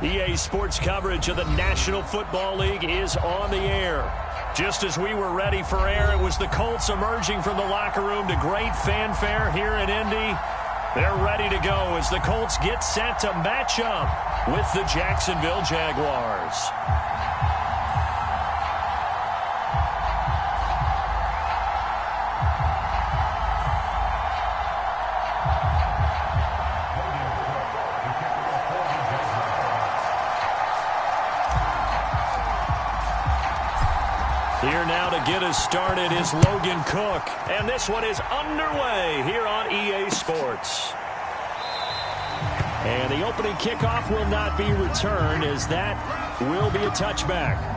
EA Sports coverage of the National Football League is on the air. Just as we were ready for air, it was the Colts emerging from the locker room to great fanfare here in Indy. They're ready to go as the Colts get set to match up with the Jacksonville Jaguars. Here now to get us started is Logan Cook. And this one is underway here on EA Sports. And the opening kickoff will not be returned, as that will be a touchback.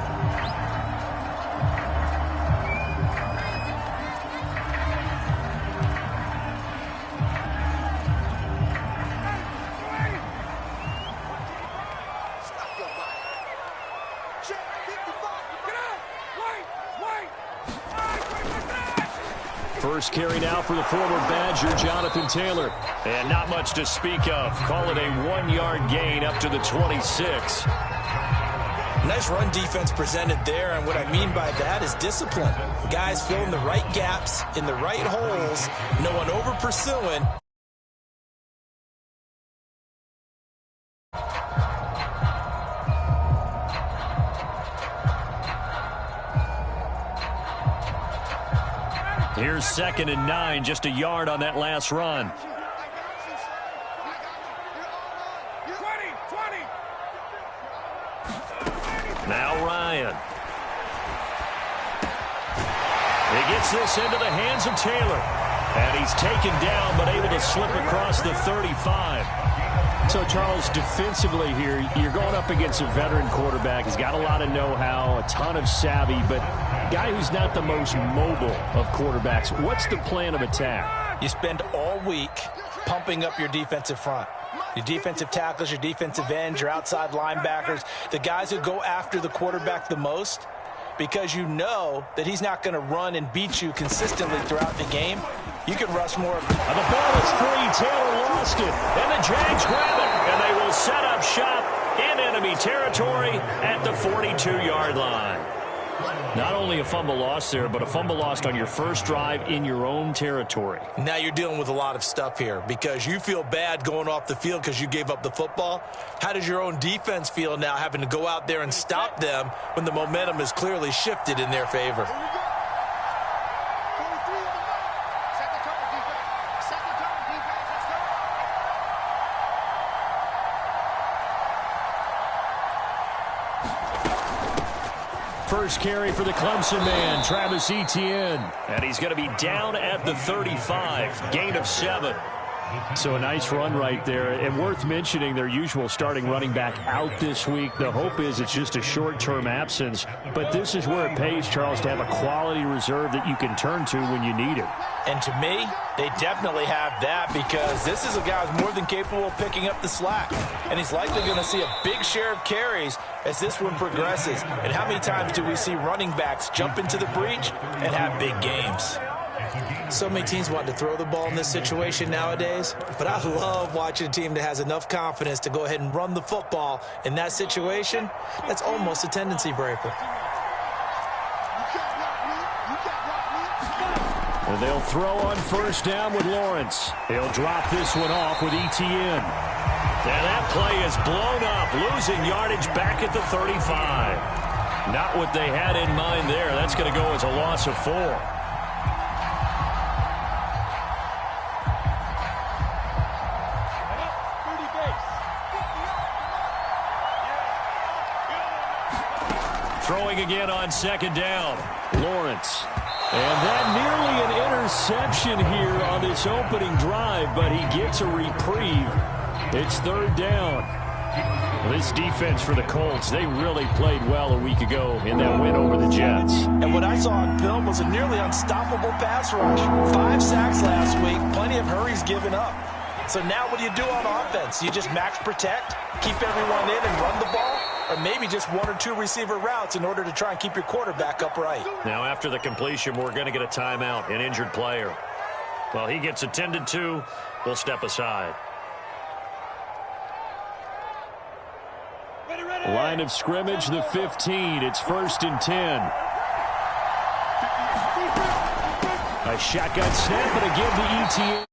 First carry now for the former Badger, Jonathan Taylor. And not much to speak of. Call it a 1-yard gain up to the 26. Nice run defense presented there, and what I mean by that is discipline. Guys filling the right gaps in the right holes, no one over pursuing. Here's 2nd and 9, just a yard on that last run. Now Ryan. He gets this into the hands of Taylor. And he's taken down, but able to slip across the 35. So, Charles, defensively here, you're going up against a veteran quarterback. He's got a lot of know-how, a ton of savvy, but a guy who's not the most mobile of quarterbacks. What's the plan of attack? You spend all week pumping up your defensive front. Your defensive tackles, your defensive ends, your outside linebackers, the guys who go after the quarterback the most, because you know that he's not going to run and beat you consistently throughout the game. You can rush more. And the ball is free. Taylor lost it. And the Jags grab it. And they will set up shop in enemy territory at the 42-yard line. Not only a fumble loss there, but a fumble lost on your first drive in your own territory. Now you're dealing with a lot of stuff here because you feel bad going off the field because you gave up the football. How does your own defense feel now having to go out there and stop them when the momentum is clearly shifted in their favor? First carry for the Clemson man, Travis Etienne. And he's going to be down at the 35, gain of 7. So a nice run right there. And worth mentioning, their usual starting running back out this week. The hope is it's just a short-term absence. But this is where it pays, Charles, to have a quality reserve that you can turn to when you need it. And to me, they definitely have that because this is a guy who's more than capable of picking up the slack. And he's likely going to see a big share of carries as this one progresses. And how many times do we see running backs jump into the breach and have big games? So many teams want to throw the ball in this situation nowadays, but I love watching a team that has enough confidence to go ahead and run the football in that situation. That's almost a tendency breaker. And they'll throw on first down with Lawrence. He'll drop this one off with Etienne. And that play is blown up, losing yardage back at the 35. Not what they had in mind there. That's going to go as a loss of 4. Throwing again on second down. Lawrence. And that nearly an interception here on this opening drive, but he gets a reprieve. It's third down. This defense for the Colts, they really played well a week ago in that win over the Jets. And what I saw on film was a nearly unstoppable pass rush. 5 sacks last week, plenty of hurries given up. So now what do you do on offense? You just max protect, keep everyone in and run the ball? Or maybe just 1 or 2 receiver routes in order to try and keep your quarterback upright. Now after the completion, we're going to get a timeout, an injured player. Well, he gets attended to. We'll step aside. Line of scrimmage, the 15. It's 1st and 10. A shotgun snap, and again the ETA.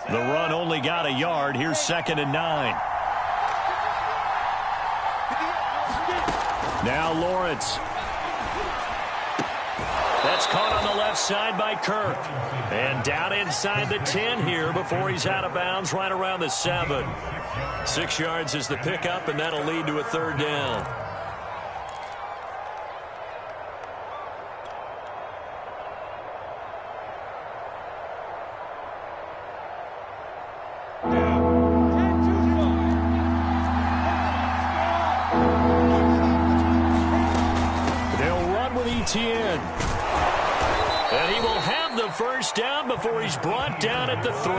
The run only got a yard. Here's 2nd and 9. Now Lawrence. That's caught on the left side by Kirk. And down inside the 10 here before he's out of bounds right around the 7. 6 yards is the pickup, and that'll lead to a 3rd down. And he will have the 1st down before he's brought down at the 3.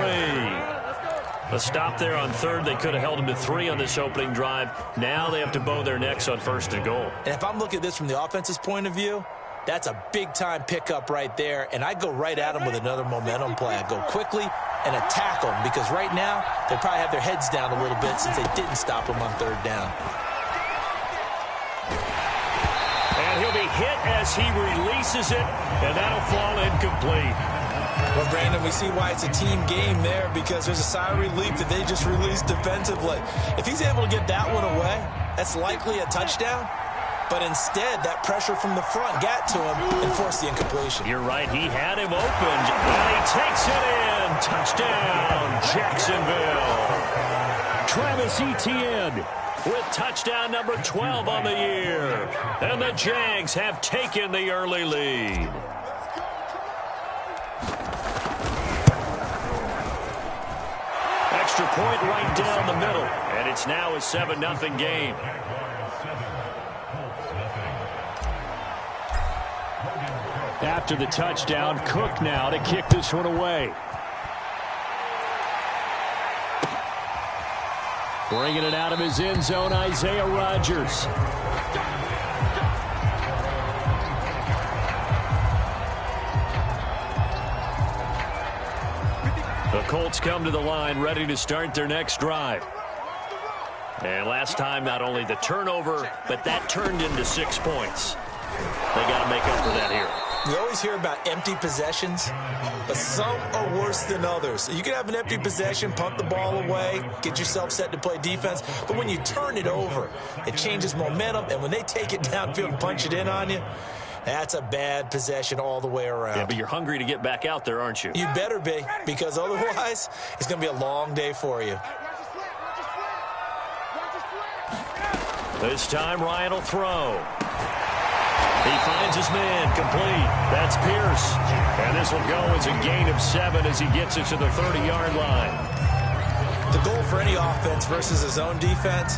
A stop there on 3rd. They could have held him to 3 on this opening drive. Now they have to bow their necks on 1st and goal. And if I'm looking at this from the offense's point of view, that's a big-time pickup right there. And I go right at him with another momentum play. I go quickly and attack them because right now they probably have their heads down a little bit since they didn't stop him on 3rd down. And he'll be hit as he releases it, and that'll fall incomplete. Well, Brandon, we see why it's a team game there because there's a sigh of relief that they just released defensively. If he's able to get that one away, that's likely a touchdown. But instead, that pressure from the front got to him and forced the incompletion. You're right. He had him opened, and he takes it in. Touchdown, Jacksonville. Travis Etienne with touchdown number 12 on the year. And the Jags have taken the early lead. Extra point right down the middle. And it's now a 7-0 game. After the touchdown, Cook now to kick this one away. Bringing it out of his end zone, LiIAugie's. The Colts come to the line, ready to start their next drive. And last time, not only the turnover, but that turned into 6 points. They got to make up for that here. We always hear about empty possessions, but some are worse than others. You can have an empty possession, punt the ball away, get yourself set to play defense, but when you turn it over, it changes momentum, and when they take it downfield and punch it in on you, that's a bad possession all the way around. Yeah, but you're hungry to get back out there, aren't you? You better be, because otherwise, it's going to be a long day for you. This time, Ryan will throw. He finds his man, complete. That's Pierce. And this will go as a gain of 7 as he gets it to the 30-yard line. The goal for any offense versus his own defense,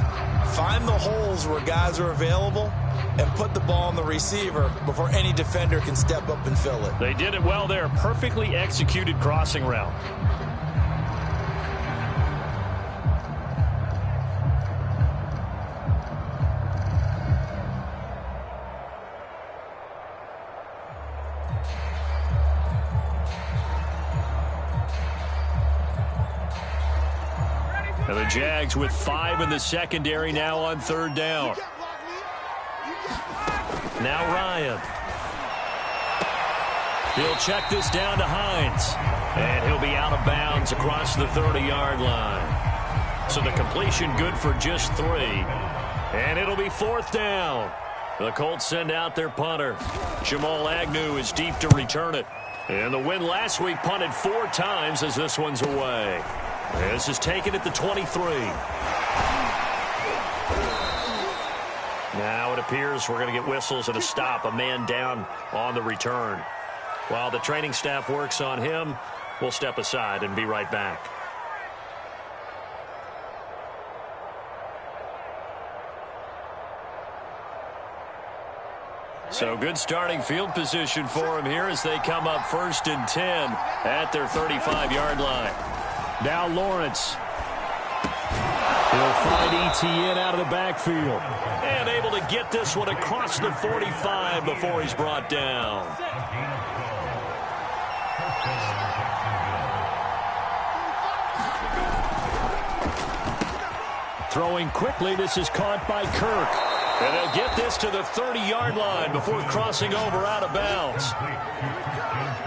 find the holes where guys are available and put the ball on the receiver before any defender can step up and fill it. They did it well there. Perfectly executed crossing route. And the Jags with 5 in the secondary now on 3rd down. Now Ryan. He'll check this down to Hines. And he'll be out of bounds across the 30-yard line. So the completion good for just 3. And it'll be 4th down. The Colts send out their punter. Jamal Agnew is deep to return it. And the win last week punted 4 times as this one's away. This is taken at the 23. Now it appears we're going to get whistles and a stop. A man down on the return. While the training staff works on him, we'll step aside and be right back. So good starting field position for him here as they come up 1st and 10 at their 35-yard line. Now Lawrence. He'll find ETN out of the backfield. And able to get this one across the 45 before he's brought down. Throwing quickly, this is caught by Kirk. And they'll get this to the 30-yard line before crossing over out of bounds.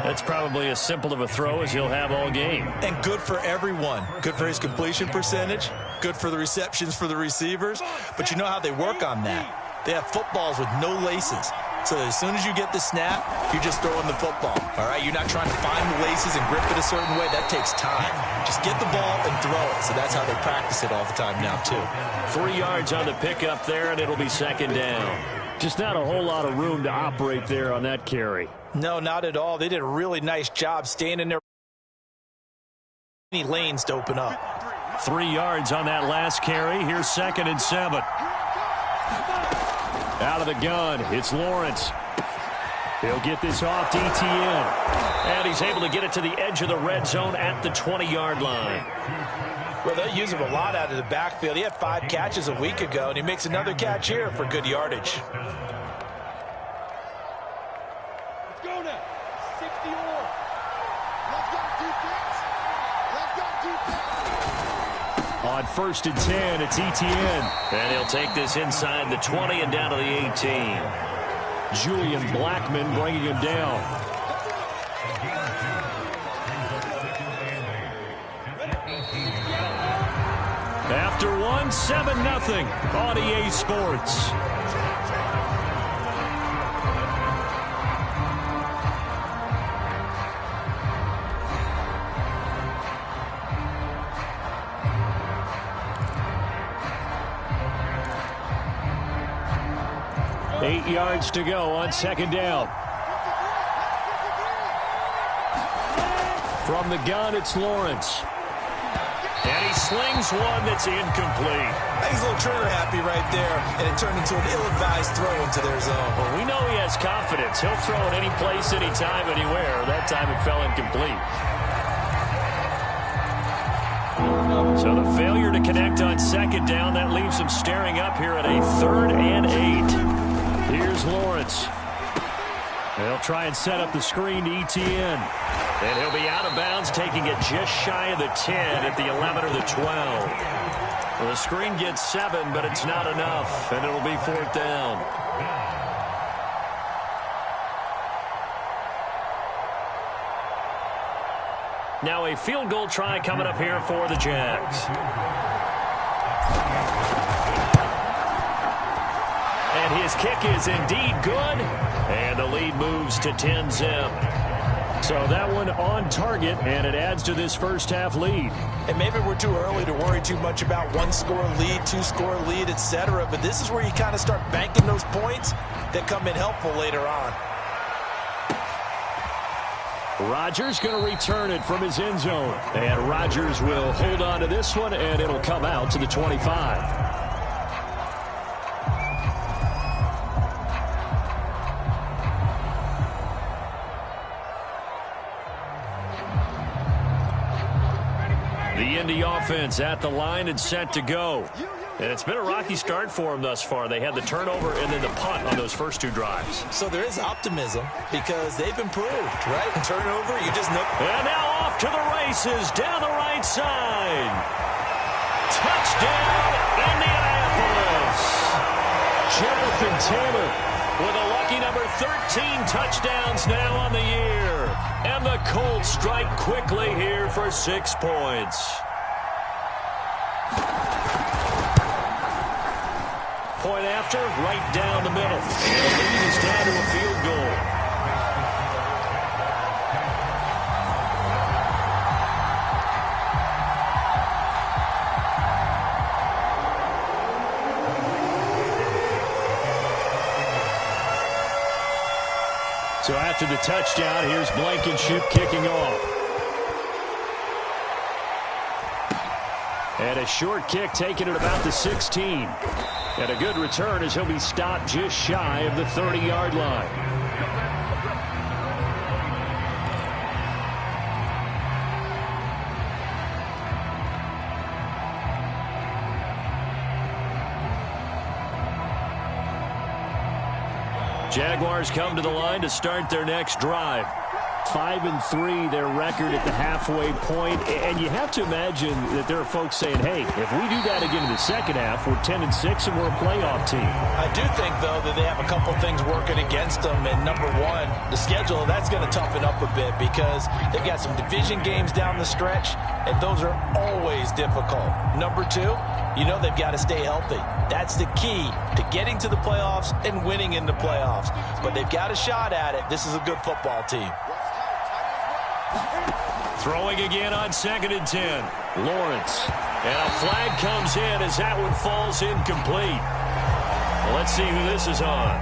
That's probably as simple of a throw as he'll have all game. And good for everyone. Good for his completion percentage. Good for the receptions for the receivers. But you know how they work on that. They have footballs with no laces. So as soon as you get the snap, you're just throwing the football. All right, you're not trying to find the laces and grip it a certain way. That takes time. Just get the ball and throw it. So that's how they practice it all the time now, too. 3 yards on the pickup there, and it'll be 2nd down. Just not a whole lot of room to operate there on that carry. No, not at all. They did a really nice job staying in there. Any lanes to open up. 3 yards on that last carry. Here's 2nd and 7. Out of the gun, it's Lawrence. He'll get this off to ETN. And he's able to get it to the edge of the red zone at the 20-yard line. Well, they use him a lot out of the backfield. He had 5 catches a week ago, and he makes another catch here for good yardage. Let's go now. 60 more. Let's go defense. Let's go defense. On 1st and 10, it's ETN. And he'll take this inside the 20 and down to the 18. Julian Blackman bringing him down. After one, 7-0 on EA Sports. Eight yards to go on 2nd down. From the gun, it's Lawrence. And he slings one that's incomplete. He's a little trigger happy right there, and it turned into an ill-advised throw into their zone. Well, we know he has confidence. He'll throw it any place, anytime, anywhere. That time it fell incomplete. So the failure to connect on 2nd down, that leaves him staring up here at a 3rd and 8. Here's Lawrence. They'll try and set up the screen to ETN. And he'll be out of bounds, taking it just shy of the 10 at the 11 or the 12. Well, the screen gets 7, but it's not enough, and it'll be 4th down. Now a field goal try coming up here for the Jags. And his kick is indeed good, and the lead moves to 10-zip. So that one on target, and it adds to this first half lead. And maybe we're too early to worry too much about 1-score lead, 2-score lead, etc. But this is where you kind of start banking those points that come in helpful later on. Rodgers going to return it from his end zone. And Rodgers will hold on to this one, and it'll come out to the 25. The Indy offense at the line and set to go. And it's been a rocky start for them thus far. They had the turnover and then the punt on those first 2 drives. So there is optimism because they've improved, right? Turnover, you just know. And now off to the races down the right side. Touchdown, Indianapolis. Jonathan Taylor with a lucky number 13 touchdowns now on the year. And the Colts strike quickly here for 6 points. Point after, right down the middle. And the lead is down to a field goal. So after the touchdown, here's Blankenship kicking off. And a short kick taken at about the 16. And a good return as he'll be stopped just shy of the 30-yard line. Jaguars come to the line to start their next drive. 5-3, their record at the halfway point. And you have to imagine that there are folks saying, hey, if we do that again in the second half, we're 10-6 and we're a playoff team. I do think, though, that they have a couple things working against them. And number one, the schedule, that's going to toughen up a bit because they've got some division games down the stretch, and those are always difficult. Number two, you know they've got to stay healthy. That's the key to getting to the playoffs and winning in the playoffs. But they've got a shot at it. This is a good football team. Throwing again on 2nd and 10. Lawrence. And a flag comes in as that one falls incomplete. Well, let's see who this is on.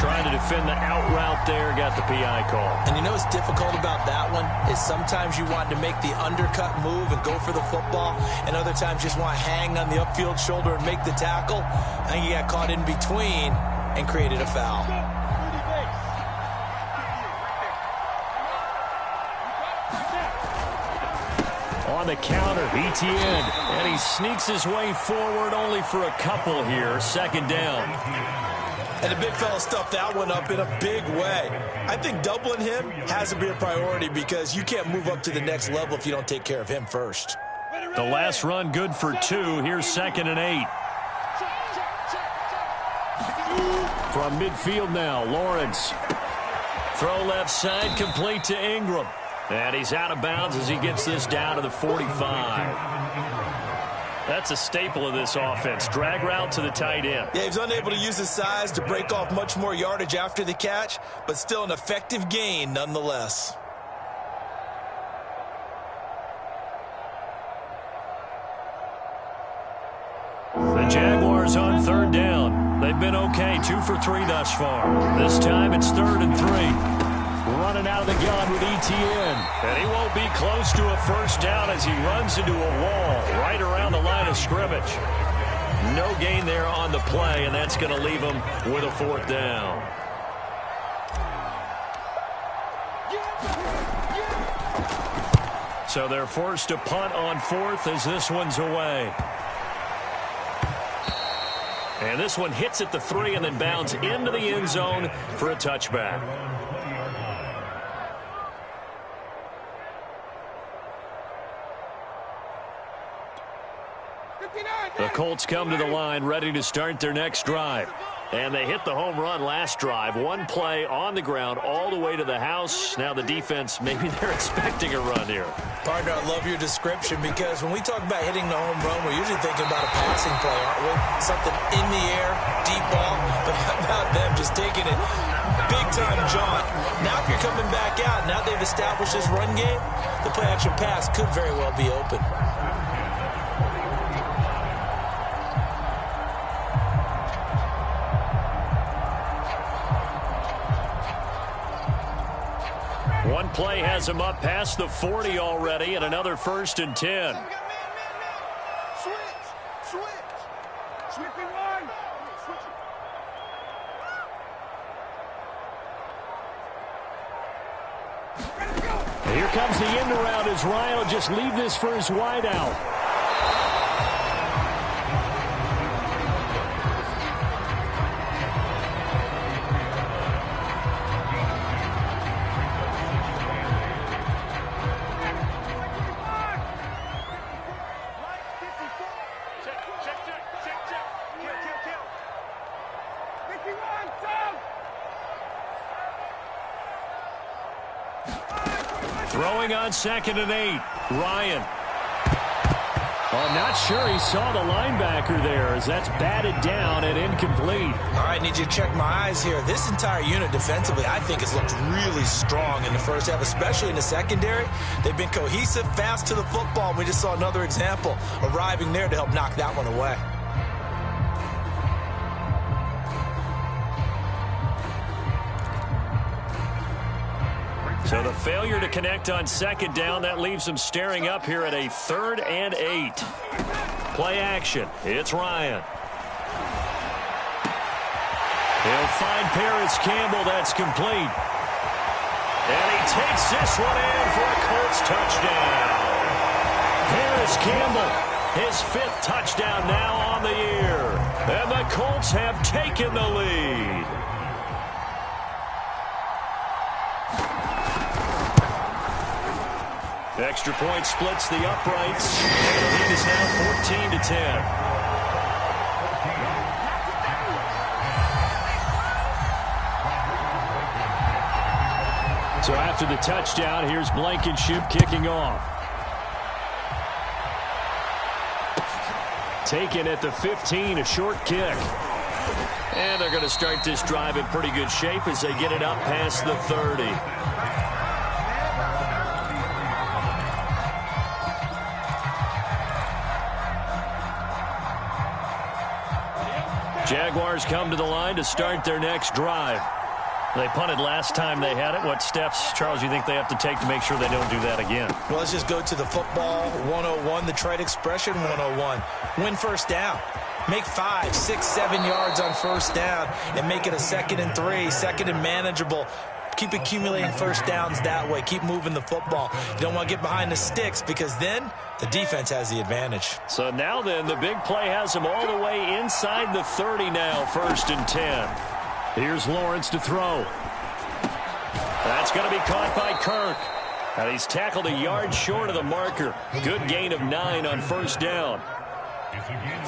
Trying to defend the out route there. Got the PI call. And you know what's difficult about that one is sometimes you want to make the undercut move and go for the football, and other times you just want to hang on the upfield shoulder and make the tackle. I think he got caught in between and created a foul. On the counter, Etienne, and he sneaks his way forward only for a couple here. 2nd down. And the big fella stuffed that one up in a big way. I think doubling him has to be a priority because you can't move up to the next level if you don't take care of him first. The last run good for 2. Here's 2nd and 8. From midfield now, Lawrence. Throw left side, complete to Ingram. And he's out of bounds as he gets this down to the 45. That's a staple of this offense. Drag route to the tight end. Yeah, he's unable to use his size to break off much more yardage after the catch, but still an effective gain nonetheless. The Jaguars on 3rd down. They've been okay, 2 for 3 thus far. This time it's 3rd and 3. Running out of the gun with Etienne. And he won't be close to a first down as he runs into a wall right around the line of scrimmage. No gain there on the play, and that's going to leave him with a 4th down. So they're forced to punt on 4th as this one's away. And this one hits at the 3 and then bounds into the end zone for a touchback. The Colts come to the line ready to start their next drive. And they hit the home run last drive. One play on the ground all the way to the house. Now the defense, maybe they're expecting a run here. Partner, I love your description because when we talk about hitting the home run, we're usually thinking about a passing play, aren't we? Something in the air, deep ball. But how about them just taking it big-time jaunt? Now if you're coming back out, now they've established this run game, the play-action pass could very well be open. One play has him up past the 40 already, and another 1st and 10. Here comes the end around as Ryan will just leave this for his wide out. Throwing on 2nd and 8. Ryan. Well, I'm not sure he saw the linebacker there as that's batted down and incomplete. All right, need you to check my eyes here. This entire unit defensively, I think, has looked really strong in the first half, especially in the secondary. They've been cohesive, fast to the football, and we just saw another example arriving there to help knock that one away. So the failure to connect on second down, that leaves them staring up here at a 3rd and 8. Play action. It's Ryan. He'll find Paris Campbell. That's complete. And he takes this one in for a Colts touchdown. Paris Campbell, his 5th touchdown now on the year. And the Colts have taken the lead. Extra point splits the uprights. And the lead is now 14-10. So after the touchdown, here's Blankenship kicking off. Taken at the 15, a short kick. And they're going to start this drive in pretty good shape as they get it up past the 30. Jaguars come to the line to start their next drive. They punted last time they had it. What steps, Charles, you think they have to take to make sure they don't do that again? Well, let's just go to the football 101, the trade expression 101. Win first down. Make 5, 6, 7 yards on first down and make it a 2nd and 3, 2nd and manageable. Keep accumulating first downs that way. Keep moving the football. You don't want to get behind the sticks because then the defense has the advantage. So now then, the big play has them all the way inside the 30 now, 1st and 10. Here's Lawrence to throw. That's going to be caught by Kirk. And he's tackled a yard short of the marker. Good gain of 9 on first down.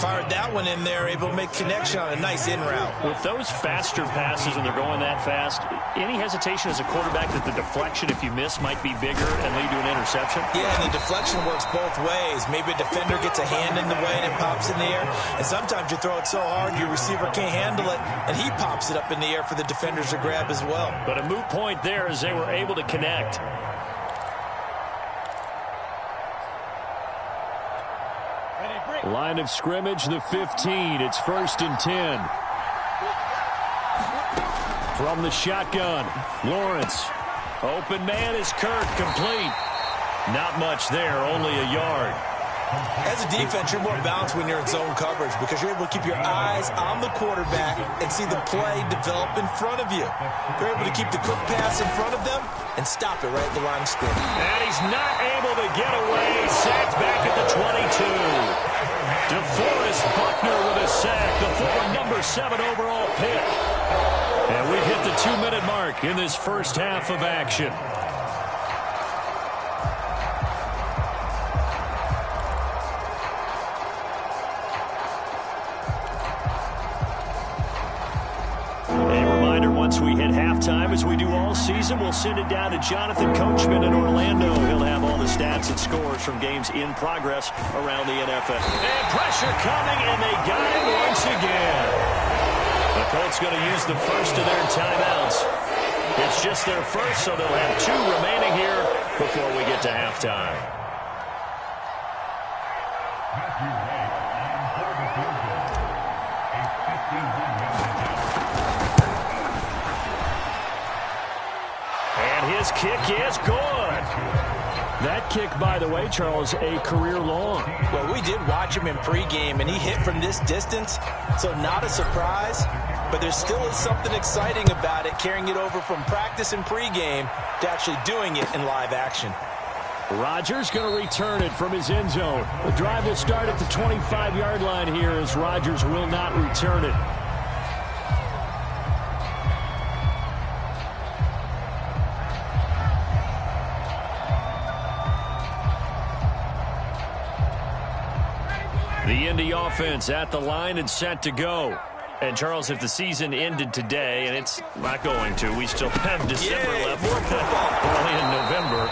Fired that one in there, able to make connection on a nice in route. With those faster passes when they're going that fast, any hesitation as a quarterback that the deflection, if you miss, might be bigger and lead to an interception? Yeah, and the deflection works both ways. Maybe a defender gets a hand in the way and it pops in the air. And sometimes you throw it so hard your receiver can't handle it, and he pops it up in the air for the defenders to grab as well. But a moot point there as they were able to connect. Line of scrimmage, the 15. It's 1st and 10. From the shotgun, Lawrence. Open man is Kirk, complete. Not much there, only a yard. As a defense, you're more balanced when you're in zone coverage because you're able to keep your eyes on the quarterback and see the play develop in front of you. You're able to keep the quick pass in front of them and stop it right at the line of scrimmage. And he's not able to get away. Sacked back at the 22. DeForest Buckner with a sack, the former number 7 overall pick. And we've hit the 2-minute mark in this first half of action. Once we hit halftime, as we do all season, we'll send it down to Jonathan Coachman in Orlando. He'll have all the stats and scores from games in progress around the NFL. And pressure coming, and they got him once again. The Colts going to use the first of their timeouts. It's just their first, so they'll have 2 remaining here before we get to halftime. His kick is good. That kick, by the way, Charles, a career long. Well, we did watch him in pregame, and he hit from this distance, so not a surprise. But there still is something exciting about it, carrying it over from practice and pregame to actually doing it in live action. Rodgers going to return it from his end zone. The drive will start at the 25-yard line here as Rodgers will not return it. The Indy offense at the line and set to go. And, Charles, if the season ended today, and it's not going to, we still have December left, early in November,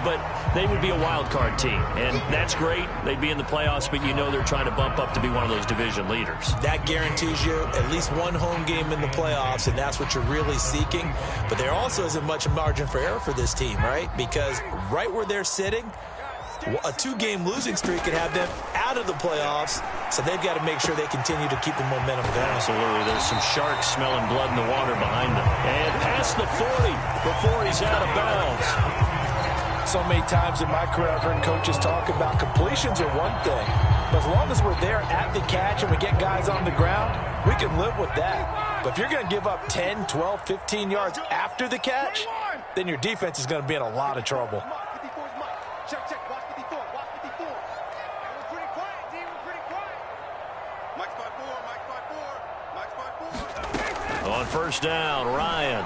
but they would be a wild card team. And that's great. They'd be in the playoffs, but you know they're trying to bump up to be one of those division leaders. That guarantees you at least one home game in the playoffs, and that's what you're really seeking. But there also isn't much margin for error for this team, right? Because right where they're sitting, A 2-game losing streak could have them out of the playoffs, so they've got to make sure they continue to keep the momentum going. Absolutely. There's some sharks smelling blood in the water behind them. And past the 40 before he's out of bounds. So many times in my career, I've heard coaches talk about completions are one thing, but as long as we're there at the catch and we get guys on the ground, we can live with that. But if you're going to give up 10, 12, 15 yards after the catch, then your defense is going to be in a lot of trouble. Check, watch 54, watch 54. We're pretty quiet, team, we're pretty quiet. Mike's 5-4. On first down, Ryan.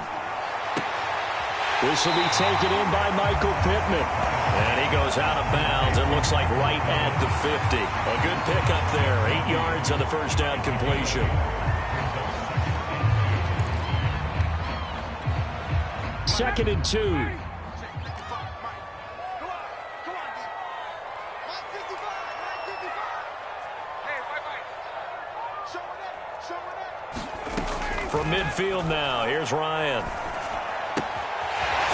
This will be taken in by Michael Pittman. And he goes out of bounds and looks like right at the 50. A good pickup there, 8 yards on the first down completion. Second and 2. From midfield now, here's Ryan.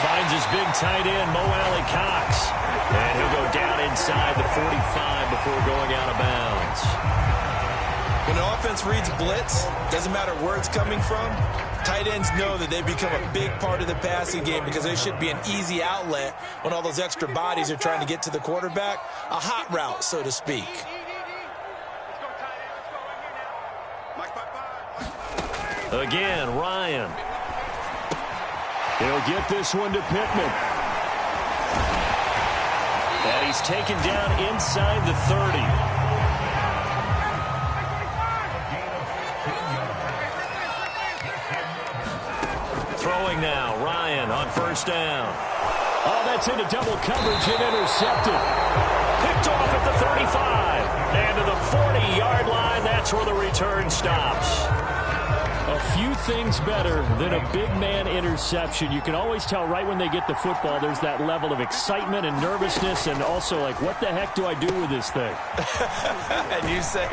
Finds his big tight end, Mo Alley Cox. And he'll go down inside the 45 before going out of bounds. When an offense reads blitz, doesn't matter where it's coming from, tight ends know that they become a big part of the passing game because there should be an easy outlet when all those extra bodies are trying to get to the quarterback. A hot route, so to speak. Again, Ryan. He'll get this one to Pittman. And he's taken down inside the 30. Throwing now, Ryan on first down. Oh, that's into double coverage and intercepted. Picked off at the 35. And to the 40-yard line, that's where the return stops. A few things better than a big man interception. You can always tell right when they get the football, there's that level of excitement and nervousness and also like, what the heck do I do with this thing? And you say,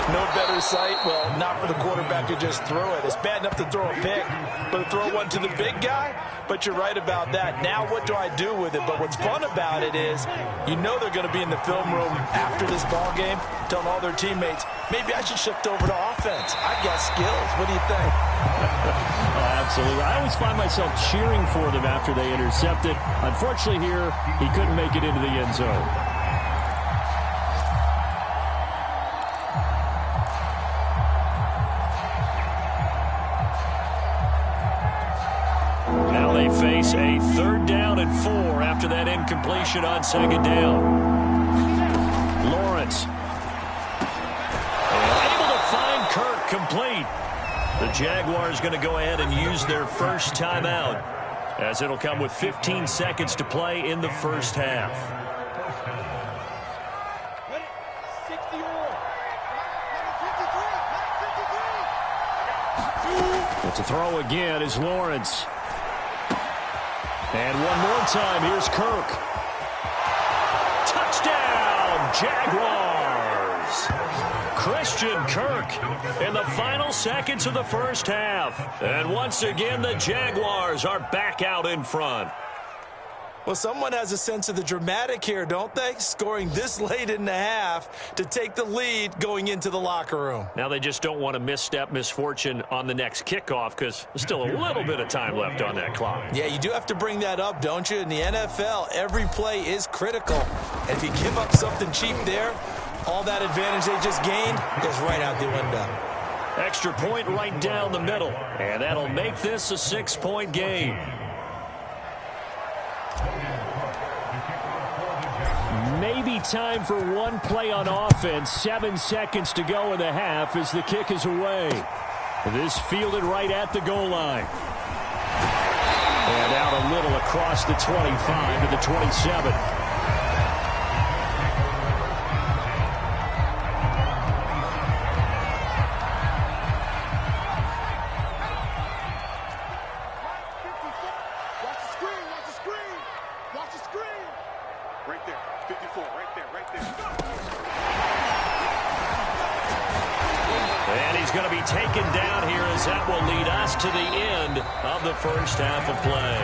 no better sight? Well, not for the quarterback to just throw it. It's bad enough to throw a pick, but to throw one to the big guy? But you're right about that. Now what do I do with it? But what's fun about it is you know they're going to be in the film room after this ball game telling all their teammates, maybe I should shift over to offense. I got skills. What do you think? Oh, absolutely. I always find myself cheering for them after they intercept it. Unfortunately here, he couldn't make it into the end zone. Now they face a 3rd down and 4 after that incompletion on 2nd down. Lawrence. Able to find Kirk complete. The Jaguars going to go ahead and use their first timeout as it'll come with 15 seconds to play in the first half. But to throw again is Lawrence. And one more time, here's Kirk. Touchdown, Jaguars! Christian Kirk in the final seconds of the first half. And once again, the Jaguars are back out in front. Well, someone has a sense of the dramatic here, don't they? Scoring this late in the half to take the lead going into the locker room. Now they just don't want to misstep misfortune on the next kickoff because there's still a little bit of time left on that clock. Yeah, you do have to bring that up, don't you? In the NFL, every play is critical. And if you give up something cheap there, all that advantage they just gained goes right out the window. Extra point right down the middle. And that'll make this a 6-point game. Maybe time for one play on offense. 7 seconds to go in the half as the kick is away. This fielded right at the goal line. And out a little across the 25 to the 27. Taken down here as that will lead us to the end of the first half of play.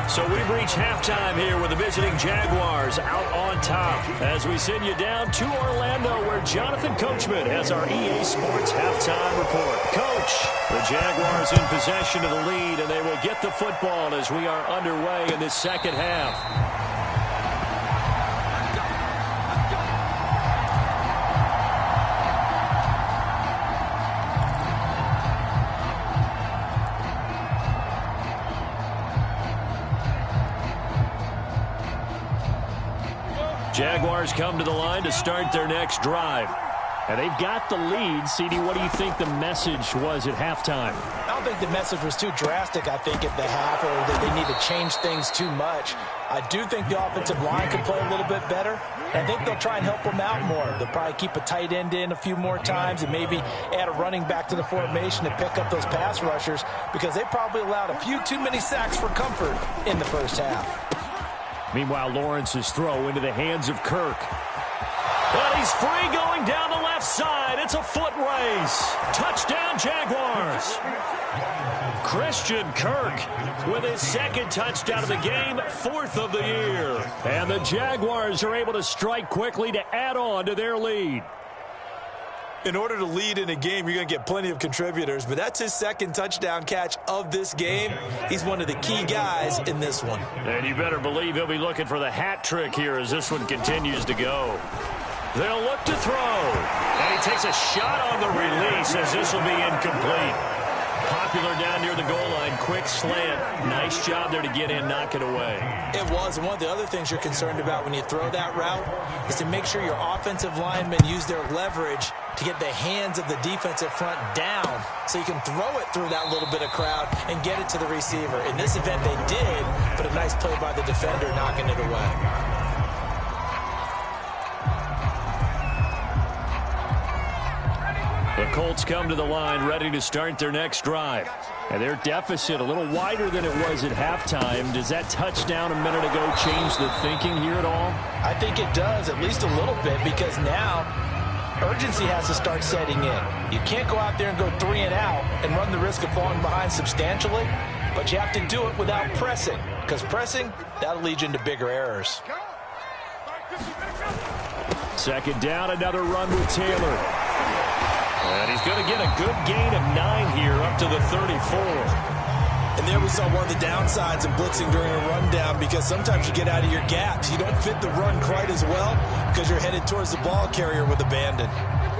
So we've reached halftime here with the visiting Jaguars out on top as we send you down to Orlando where Jonathan Coachman has our EA Sports halftime report. Coach, the Jaguars in possession of the lead, and they will get the football as we are underway in this second half. Jaguars come to the line to start their next drive. And they've got the lead. CD, what do you think the message was at halftime? I don't think the message was too drastic, I think, at the half, or that they need to change things too much. I do think the offensive line could play a little bit better. And I think they'll try and help them out more. They'll probably keep a tight end in a few more times and maybe add a running back to the formation to pick up those pass rushers because they probably allowed a few too many sacks for comfort in the first half. Meanwhile, Lawrence's throw into the hands of Kirk. But he's free going down the left side. It's a foot race. Touchdown, Jaguars. Christian Kirk with his second touchdown of the game, fourth of the year. And the Jaguars are able to strike quickly to add on to their lead. In order to lead in a game, you're going to get plenty of contributors, but that's his second touchdown catch of this game. He's one of the key guys in this one. And you better believe he'll be looking for the hat trick here as this one continues to go. They'll look to throw. And he takes a shot on the release as this will be incomplete. Popular down near the goal line. Quick slant. Nice job there to get in, knock it away. It was. And one of the other things you're concerned about when you throw that route is to make sure your offensive linemen use their leverage to get the hands of the defensive front down so you can throw it through that little bit of crowd and get it to the receiver. In this event, they did, but a nice play by the defender knocking it away. The Colts come to the line ready to start their next drive. And their deficit a little wider than it was at halftime. Does that touchdown a minute ago change the thinking here at all? I think it does, at least a little bit, because now urgency has to start setting in. You can't go out there and go 3 and out and run the risk of falling behind substantially, but you have to do it without pressing, because pressing, that'll lead you into bigger errors. Second down, another run with Taylor. And he's going to get a good gain of 9 here up to the 34. And there we saw one of the downsides of blitzing during a rundown because sometimes you get out of your gaps. You don't fit the run quite as well because you're headed towards the ball carrier with abandon.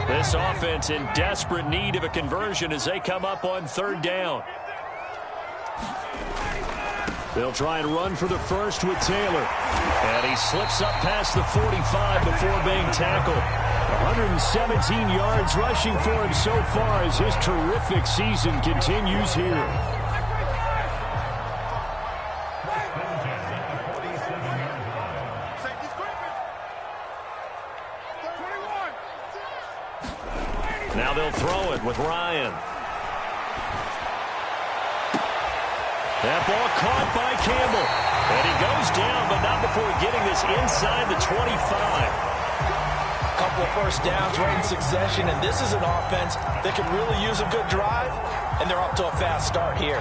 This offense in desperate need of a conversion as they come up on third down. They'll try and run for the first with Taylor. And he slips up past the 45 before being tackled. 117 yards rushing for him so far as his terrific season continues here. Now they'll throw it with Ryan. That ball caught by Campbell. And he goes down, but not before getting this inside the 25. Couple of first downs right in succession, and this is an offense that could really use a good drive, and they're off to a fast start here.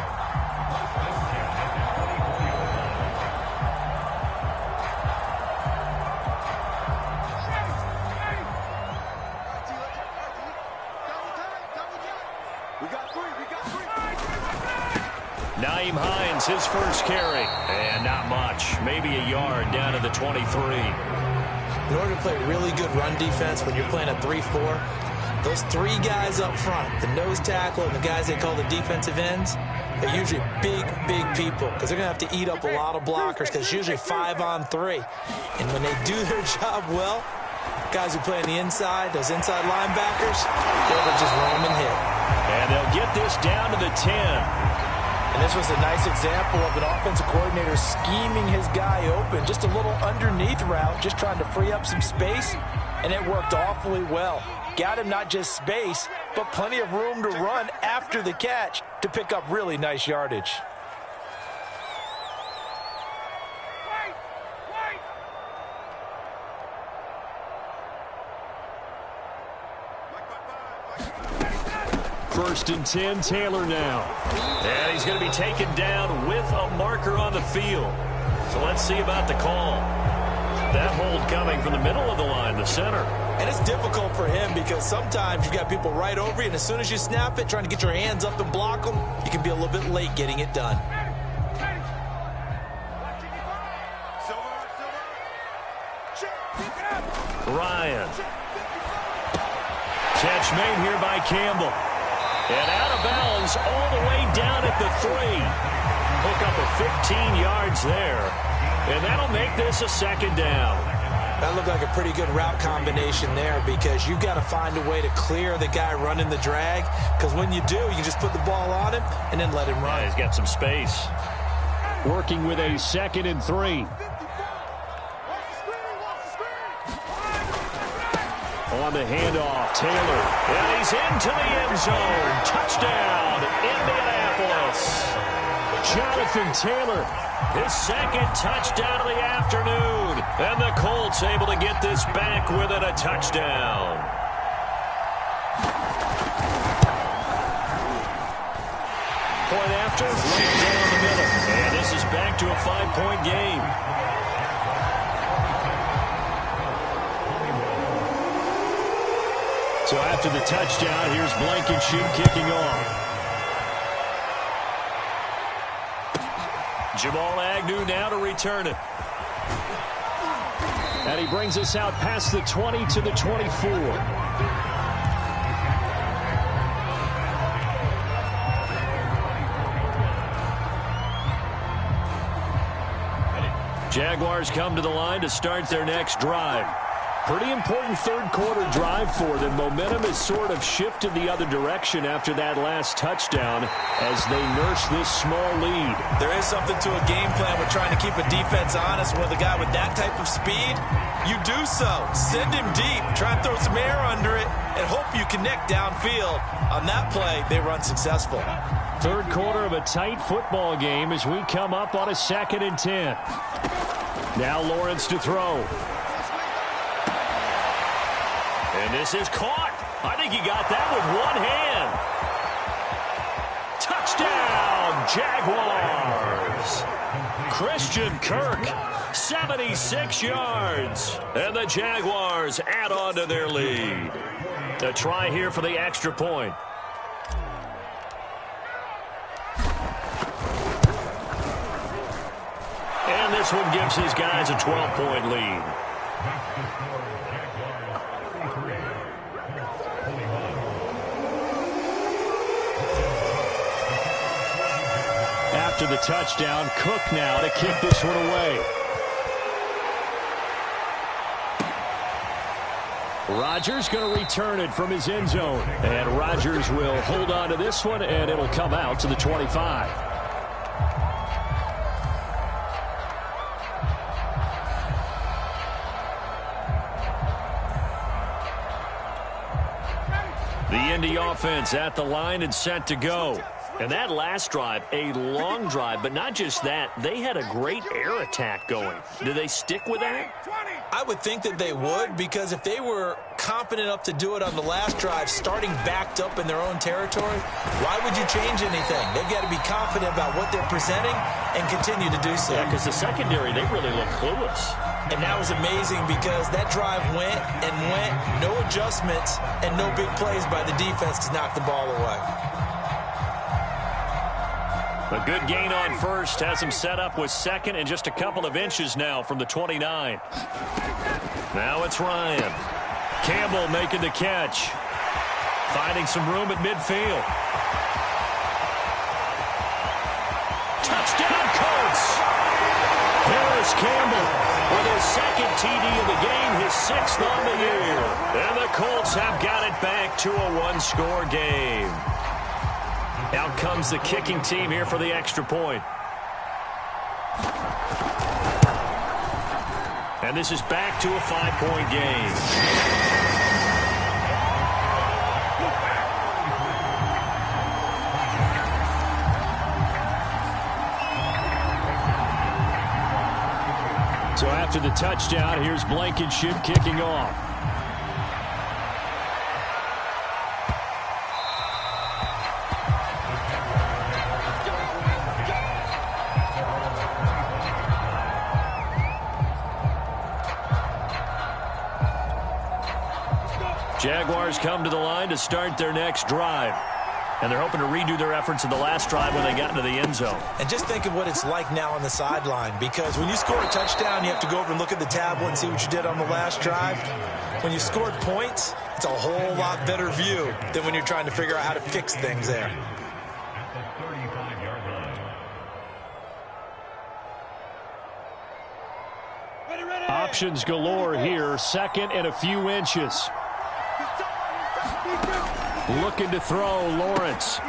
Nyheim Hines, his first carry, and not much, maybe a yard down to the 23. In order to play really good run defense when you're playing a 3-4, those 3 guys up front, the nose tackle and the guys they call the defensive ends, they're usually big people because they're going to have to eat up a lot of blockers because it's usually 5-on-3. And when they do their job well, guys who play on the inside, those inside linebackers, they'll just roam and hit. And they'll get this down to the 10. And this was a nice example of an offensive coordinator scheming his guy open. Just a little underneath route, just trying to free up some space, and it worked awfully well. Got him not just space, but plenty of room to run after the catch to pick up really nice yardage. First and 10, Taylor now. And he's going to be taken down with a marker on the field. So let's see about the call. That hold coming from the middle of the line, the center. And it's difficult for him because sometimes you've got people right over you, and as soon as you snap it, trying to get your hands up and block them, you can be a little bit late getting it done. Ryan. Catch made here by Campbell. And out of bounds all the way down at the 3. Hook up of 15 yards there. And that'll make this a second down. That looked like a pretty good route combination there because you've got to find a way to clear the guy running the drag. Because when you do, you just put the ball on him and then let him run. Yeah, he's got some space. Working with a 2nd and 3. On the handoff, Taylor. And he's into the end zone. Touchdown, Indianapolis. Jonathan Taylor, his 2nd touchdown of the afternoon. And the Colts able to get this back within a touchdown. Point after, right down the middle. And this is back to a 5-point game. So after the touchdown, here's Blankenship kicking off. Jamal Agnew now to return it. And he brings us out past the 20 to the 24. Jaguars come to the line to start their next drive. Pretty important third-quarter drive for them. Momentum has sort of shifted the other direction after that last touchdown as they nurse this small lead. There is something to a game plan with trying to keep a defense honest with a guy with that type of speed. You do so. Send him deep. Try and throw some air under it and hope you connect downfield. On that play, they run successful. Third quarter of a tight football game as we come up on a 2nd and 10. Now Lawrence to throw. And this is caught. I think he got that with one hand. Touchdown, Jaguars. Christian Kirk, 76 yards. And the Jaguars add on to their lead. A try here for the extra point. And this one gives his guys a 12-point lead. After the touchdown, Cook now to kick this one away. Rodgers going to return it from his end zone. And Rodgers will hold on to this one, and it'll come out to the 25. The Indy offense at the line and set to go. And that last drive, a long drive, but not just that, they had a great air attack going. Do they stick with that? I would think that they would, because if they were confident enough to do it on the last drive, starting backed up in their own territory, why would you change anything? They've got to be confident about what they're presenting and continue to do so. Yeah, because the secondary, they really look clueless. And that was amazing because that drive went and went, no adjustments, and no big plays by the defense to knock the ball away. A good gain on first has him set up with 2nd and just a couple of inches now from the 29. Now it's Ryan. Campbell making the catch. Finding some room at midfield. Touchdown, Colts! Harris Campbell with his 2nd TD of the game, his 6th on the year. And the Colts have got it back to a one-score game. Out comes the kicking team here for the extra point. And this is back to a 5-point game. So after the touchdown, here's Blankenship kicking off. Jaguars come to the line to start their next drive. And they're hoping to redo their efforts in the last drive when they got into the end zone. And just think of what it's like now on the sideline, because when you score a touchdown, you have to go over and look at the tablet and see what you did on the last drive. When you scored points, it's a whole lot better view than when you're trying to figure out how to fix things there. Options galore here. Second and a few inches. Looking to throw, Lawrence.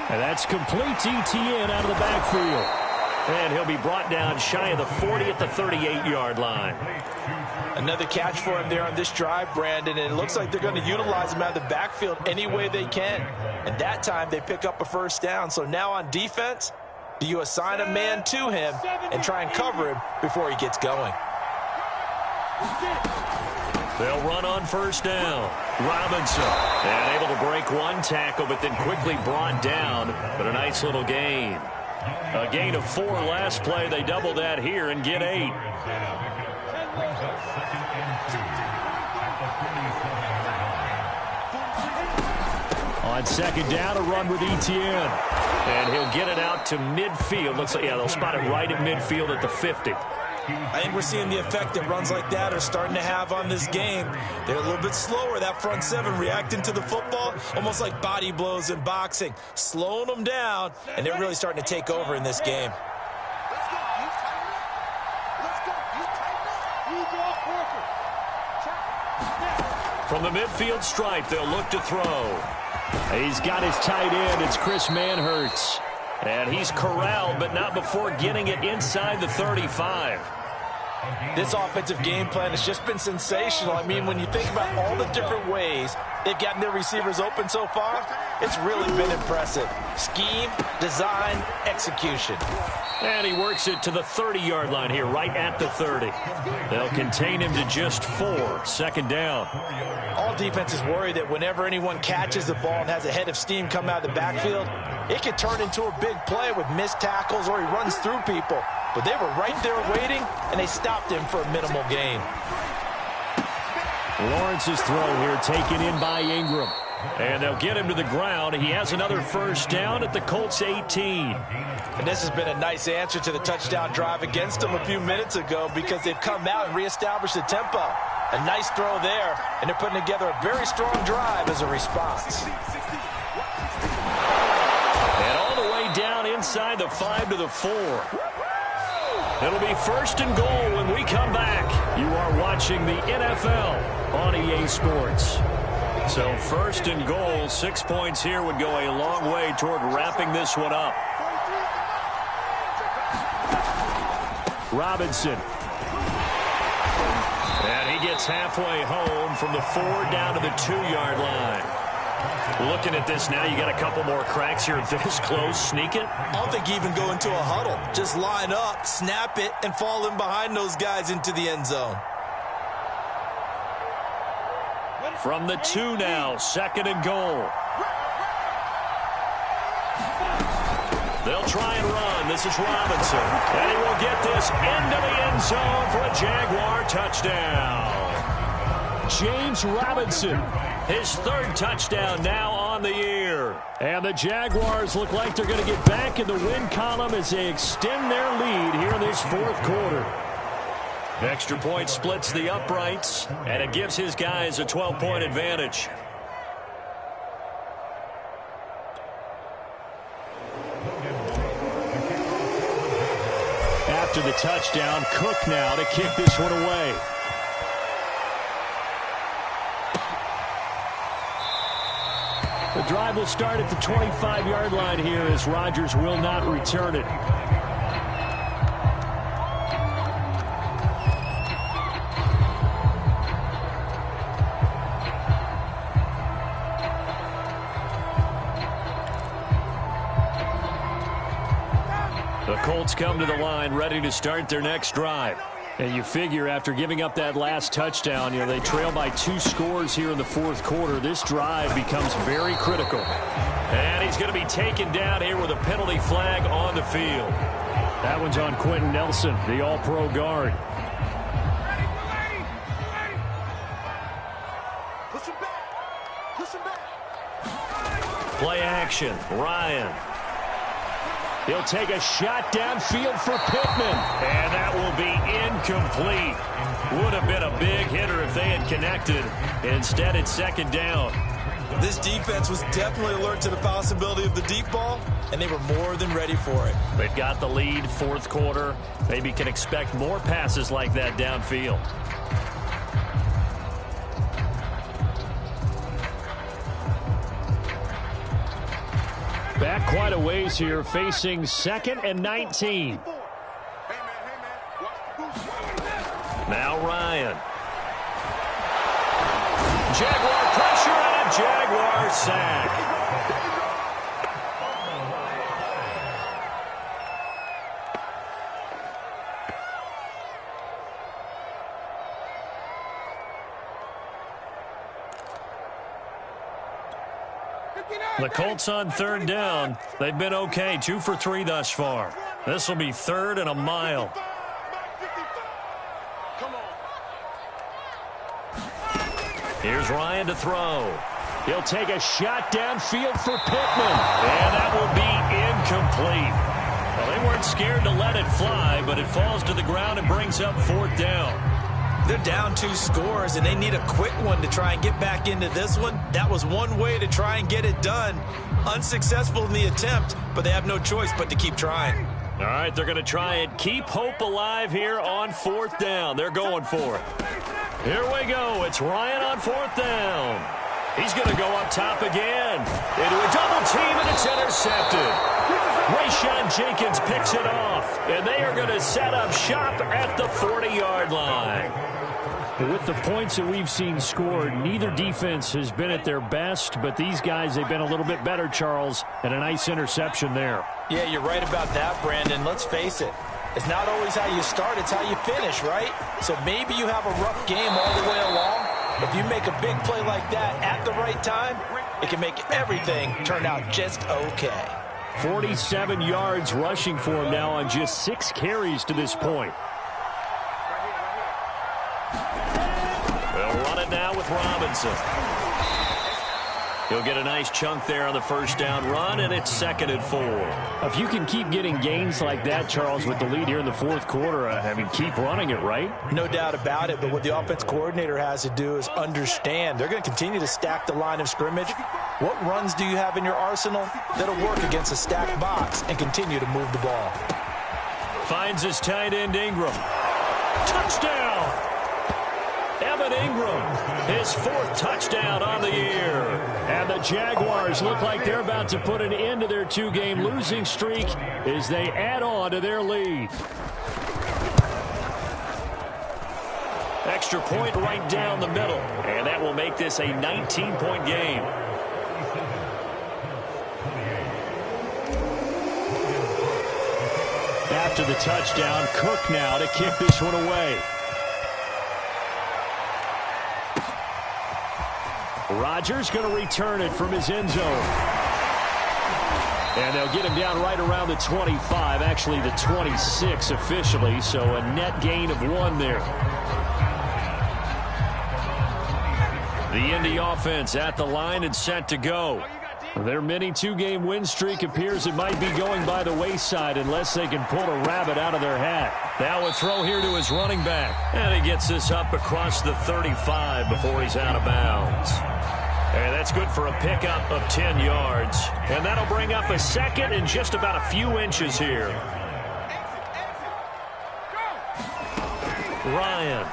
And that's complete to Etienne out of the backfield. And he'll be brought down shy of the 40 at the 38-yard line. Another catch for him there on this drive, Brandon, and it looks like they're going to utilize him out of the backfield any way they can. And that time they pick up a first down. So now on defense, do you assign a man to him and try and cover him before he gets going? They'll run on first down. Robinson, and able to break one tackle, but then quickly brought down. But a nice little gain. A gain of 4 last play. They double that here and get 8. On second down, a run with Etienne. And he'll get it out to midfield. Looks like, yeah, they'll spot it right at midfield at the 50. I think we're seeing the effect that runs like that are starting to have on this game. They're a little bit slower, that front seven, reacting to the football, almost like body blows in boxing, slowing them down, and they're really starting to take over in this game. From the midfield stripe, they'll look to throw. He's got his tight end. It's Chris Manhertz. And he's corralled, but not before getting it inside the 35. This offensive game plan has just been sensational. I mean, when you think about all the different ways they've gotten their receivers open so far, it's really been impressive. Scheme, design, execution. And he works it to the 30-yard line here, right at the 30. They'll contain him to just 4. Second down. All defenses worry that whenever anyone catches the ball and has a head of steam come out of the backfield, it could turn into a big play with missed tackles or he runs through people. But they were right there waiting, and they stopped him for a minimal gain. Lawrence's throw here taken in by Ingram. And they'll get him to the ground. He has another first down at the Colts 18. And this has been a nice answer to the touchdown drive against them a few minutes ago because they've come out and reestablished the tempo. A nice throw there, and they're putting together a very strong drive as a response. And all the way down inside the 5 to the 4. It'll be first and goal when we come back. You are watching the NFL on EA Sports. So first and goal, 6 points here would go a long way toward wrapping this one up. Robinson. And he gets halfway home from the 4 down to the 2-yard line. Looking at this now, you got a couple more cracks here this close. Sneak it? I don't think you even go into a huddle. Just line up, snap it, and fall in behind those guys into the end zone. From the 2 now, second and goal. They'll try and run. This is Robinson. And he will get this into the end zone for a Jaguar touchdown. James Robinson, his 3rd touchdown now on the year. And the Jaguars look like they're going to get back in the win column as they extend their lead here in this 4th quarter. Extra point splits the uprights, and it gives his guys a 12-point advantage. After the touchdown, Cook now to kick this one away. The drive will start at the 25-yard line here as Rodgers will not return it. The Colts come to the line ready to start their next drive. And you figure after giving up that last touchdown, they trail by 2 scores here in the 4th quarter. This drive becomes very critical. And he's going to be taken down here with a penalty flag on the field. That one's on Quentin Nelson, the all-pro guard. Push him back. Play action. Ryan. He'll take a shot downfield for Pittman. And that will be incomplete. Would have been a big hitter if they had connected. Instead, it's second down. This defense was definitely alert to the possibility of the deep ball, and they were more than ready for it. They've got the lead, fourth quarter. Maybe can expect more passes like that downfield. Back quite a ways here, facing 2nd and 19. Now Ryan. Jaguar pressure and a Jaguar sack. The Colts on third down. They've been okay, 2 for 3 thus far. This will be 3rd and a mile. Here's Ryan to throw. He'll take a shot downfield for Pittman. And that will be incomplete. Well, they weren't scared to let it fly, but it falls to the ground and brings up 4th down. They're down 2 scores, and they need a quick one to try and get back into this one. That was one way to try and get it done. Unsuccessful in the attempt, but they have no choice but to keep trying. All right, they're going to try and keep hope alive here on 4th down. They're going for it. Here we go. It's Ryan on 4th down. He's going to go up top again. Into a double team, and it's intercepted. Rayshon Jenkins picks it off, and they are going to set up shop at the 40-yard line. With the points that we've seen scored, neither defense has been at their best, but these guys, they've been a little bit better, Charles, and a nice interception there. Yeah, you're right about that, Brandon. Let's face it. It's not always how you start, it's how you finish, right? So maybe you have a rough game all the way along. If you make a big play like that at the right time, it can make everything turn out just okay. 47 yards rushing for him now on just 6 carries to this point. They'll run it now with Robinson. He'll get a nice chunk there on the first down run, and it's 2nd and 4. If you can keep getting gains like that, Charles, with the lead here in the fourth quarter, keep running it, right? No doubt about it, but what the offense coordinator has to do is understand they're going to continue to stack the line of scrimmage. What runs do you have in your arsenal that'll work against a stacked box and continue to move the ball? Finds his tight end Ingram. Touchdown! Evan Ingram, his 4th touchdown on the year. And the Jaguars look like they're about to put an end to their 2-game losing streak as they add on to their lead. Extra point right down the middle, and that will make this a 19-point game. After the touchdown, Cook now to kick this one away. Rodgers going to return it from his end zone. And they'll get him down right around the 25, actually the 26 officially, so a net gain of 1 there. The Indy offense at the line and set to go. Their mini 2-game win streak appears it might be going by the wayside unless they can pull a rabbit out of their hat. Now a throw here to his running back. And he gets this up across the 35 before he's out of bounds. And that's good for a pickup of 10 yards. And that'll bring up a 2nd and just about a few inches here. Ryan.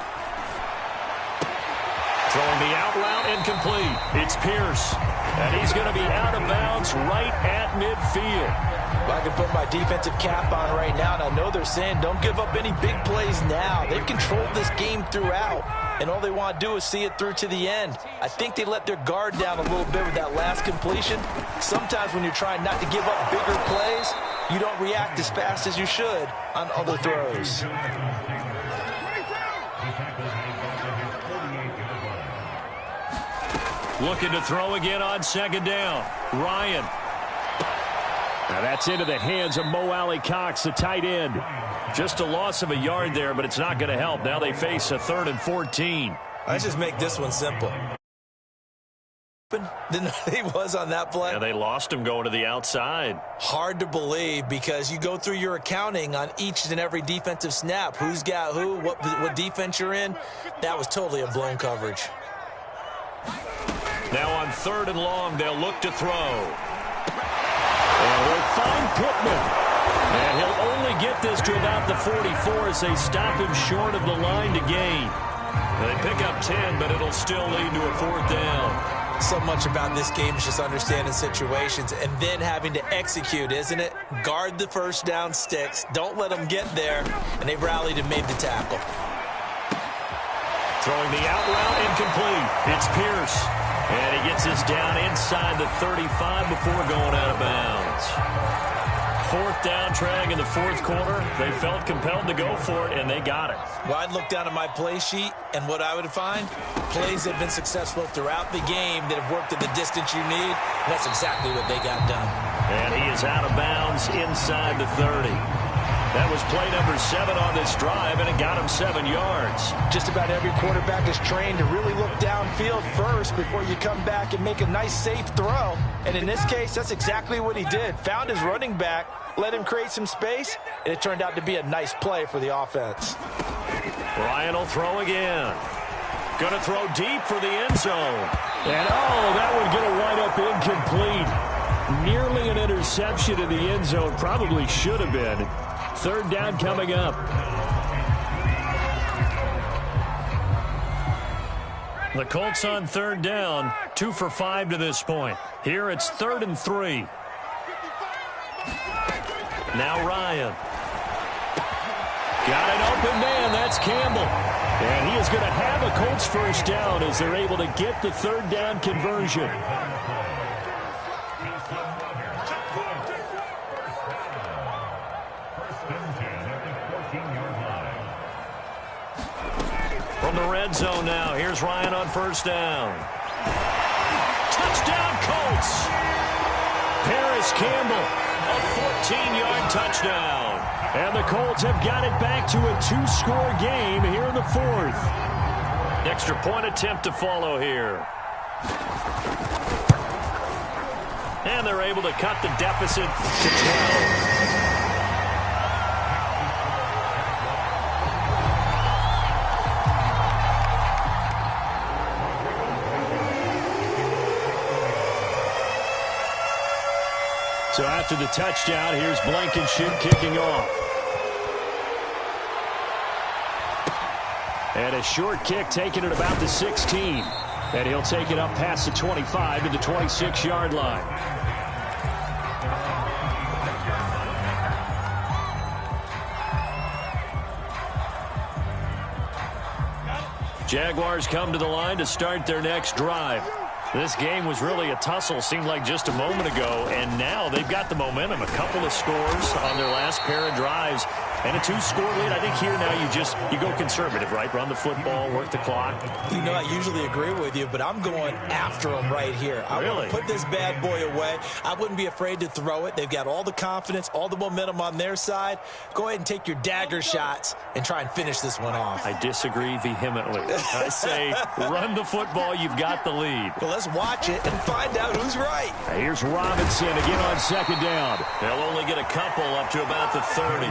Throwing the out route incomplete. It's Pierce. And he's going to be out of bounds right at midfield. Well, I can put my defensive cap on right now, and I know they're saying don't give up any big plays now. They've controlled this game throughout, and all they want to do is see it through to the end. I think they let their guard down a little bit with that last completion. Sometimes when you're trying not to give up bigger plays, you don't react as fast as you should on other throws. Looking to throw again on 2nd down. Ryan. Now that's into the hands of Mo Alley-Cox, the tight end. Just a loss of a yard there, but it's not going to help. Now they face a 3rd and 14. Let's just make this one simple. than he was on that play? Yeah, they lost him going to the outside. Hard to believe because you go through your accounting on each and every defensive snap. Who's got who, what defense you're in. That was totally a blown coverage. Now on 3rd and long, they'll look to throw. And they'll find Pittman. And he'll only get this to about the 44 as they stop him short of the line to gain. They pick up 10, but it'll still lead to a 4th down. So much about this game is just understanding situations and then having to execute, isn't it? Guard the first down sticks. Don't let them get there. And they rallied and made the tackle. Throwing the out route incomplete. It's Pierce. And he gets this down inside the 35 before going out of bounds. 4th down, trying in the 4th quarter. They felt compelled to go for it, and they got it. Well, I'd look down at my play sheet, and what I would find, plays that have been successful throughout the game that have worked at the distance you need, and that's exactly what they got done. And he is out of bounds inside the 30. That was play number 7 on this drive, and it got him 7 yards. Just about every quarterback is trained to really look downfield first before you come back and make a nice, safe throw. And in this case, that's exactly what he did. Found his running back, let him create some space, and it turned out to be a nice play for the offense. Ryan will throw again. Going to throw deep for the end zone. And, that one going to wind up incomplete. Nearly an interception in the end zone. Probably should have been. 3rd down coming up. The Colts on 3rd down, 2 for 5 to this point. Here it's 3rd and 3. Now Ryan. Got an open man. That's Campbell. And he is going to have a Colts first down as they're able to get the 3rd down conversion. From the red zone now, here's Ryan on 1st down. Touchdown, Colts! Paris Campbell, a 14-yard touchdown. And the Colts have got it back to a 2-score game here in the 4th. Extra point attempt to follow here. And they're able to cut the deficit to 12. So after the touchdown, here's Blankenship kicking off. And a short kick taken at about the 16. And he'll take it up past the 25 to the 26-yard line. Jaguars come to the line to start their next drive. This game was really a tussle, seemed like just a moment ago, and now they've got the momentum. A couple of scores on their last pair of drives, and a 2-score lead. I think here now you go conservative, right? Run the football, work the clock. You know, I usually agree with you, but I'm going after them right here. I want to put this bad boy away. I wouldn't be afraid to throw it. They've got all the confidence, all the momentum on their side. Go ahead and take your dagger shots and try and finish this one off. I disagree vehemently. I say run the football. You've got the lead. Well, let's watch it and find out who's right. Here's Robinson again on 2nd down. They'll only get a couple up to about the 30.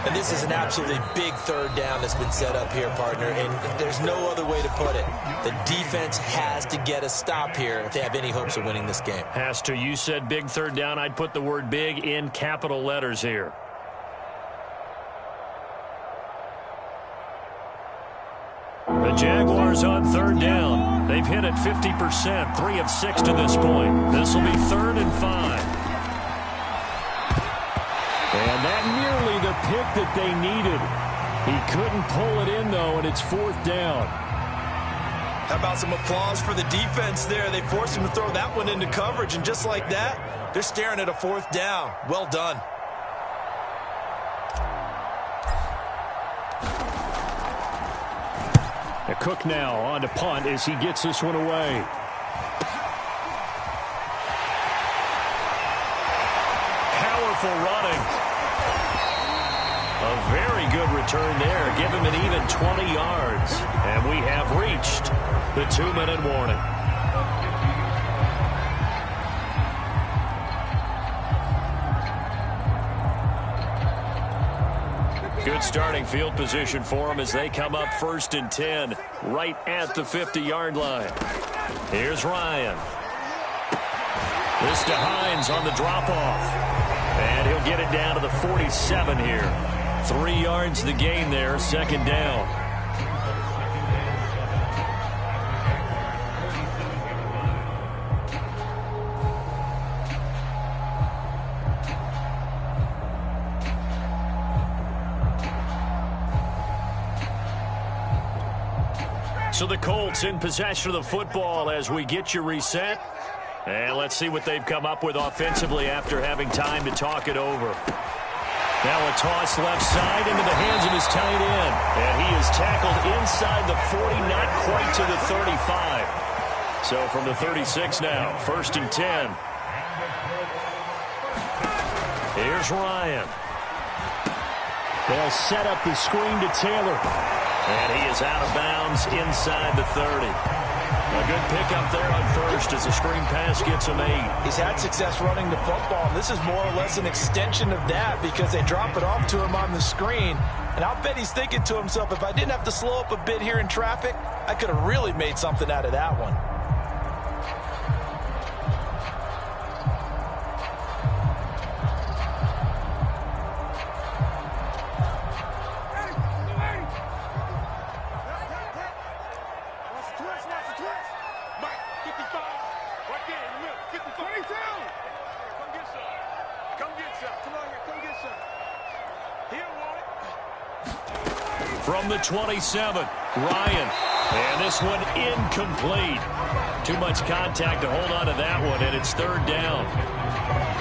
And this is an absolutely big 3rd down that's been set up here, partner, and there's no other way to put it. The defense has to get a stop here if they have any hopes of winning this game. Has to. You said big 3rd down. I'd put the word big in capital letters here. The Jaguars on 3rd down. They've hit it 50%, 3 of 6 to this point. This will be 3rd and 5. And that nearly the pick that they needed. He couldn't pull it in, though, and it's 4th down. How about some applause for the defense there? They forced him to throw that one into coverage, and just like that, they're staring at a 4th down. Well done. Cook now on to punt as he gets this one away. Powerful running. A very good return there. Give him an even 20 yards. And we have reached the 2-minute warning. starting field position for them as they come up 1st and 10 right at the 50-yard line. Here's Ryan. This to Hines on the drop-off. And he'll get it down to the 47 here. 3 yards the gain there, 2nd down. So the Colts in possession of the football as we get you reset. And let's see what they've come up with offensively after having time to talk it over. Now a toss left side into the hands of his tight end. And he is tackled inside the 40, not quite to the 35. So from the 36 now, 1st and 10. Here's Ryan. They'll set up the screen to Taylor. And he is out of bounds inside the 30. A good pickup there on 1st as the screen pass gets him 8. He's had success running the football. This is more or less an extension of that because they drop it off to him on the screen. And I'll bet he's thinking to himself, if I didn't have to slow up a bit here in traffic, I could have really made something out of that one. From the 27, Ryan. And this one incomplete. Too much contact to hold on to that one, and it's 3rd down.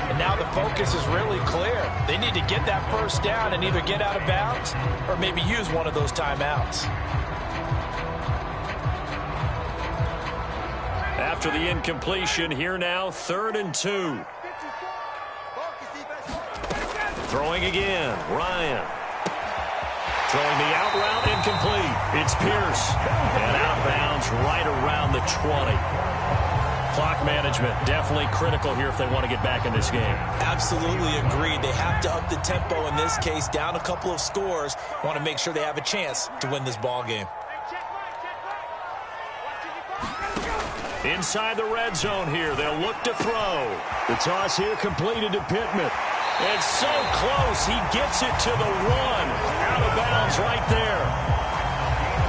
And now the focus is really clear. They need to get that 1st down and either get out of bounds or maybe use one of those timeouts. After the incompletion, here now, 3rd and 2. Throwing again, Ryan. Throwing the out route, incomplete. It's Pierce. And out of bounds right around the 20. Clock management definitely critical here if they want to get back in this game. Absolutely agreed. They have to up the tempo in this case. Down a couple of scores. Want to make sure they have a chance to win this ball game. Inside the red zone here. They'll look to throw. The toss here completed to Pittman. It's so close. He gets it to the 1. Out of bounds right there.